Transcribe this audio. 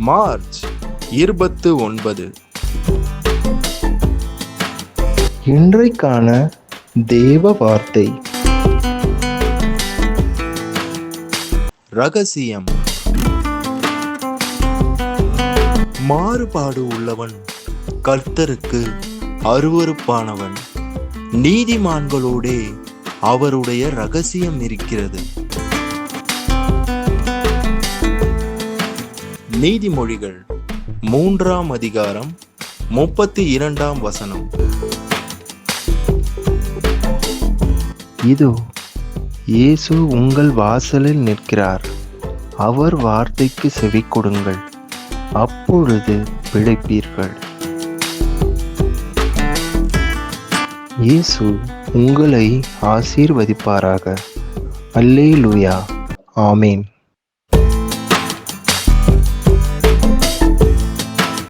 March 29. இன்றைக்கான தேவ வார்த்தை. ரகசியம். மாறுபாடு உள்ளவன் கர்த்தருக்கு அருவருப்பானவன். நீதிமான்களோடே அவருடைய ரகசியம் இருக்கிறது. நீதிமொழிகள் 3ஆம் அதிகாரம் 32ஆம் வசனம். இதோ இயேசு உங்கள் வாசலில் நிற்கிறார். அவர் வார்த்தைக்கு செவி கொடுங்கள், அப்பொழுது பிழைப்பீர்கள். இயேசு உங்களை ஆசீர்வதிப்பாராக. அல்லேலூயா. ஆமேன்.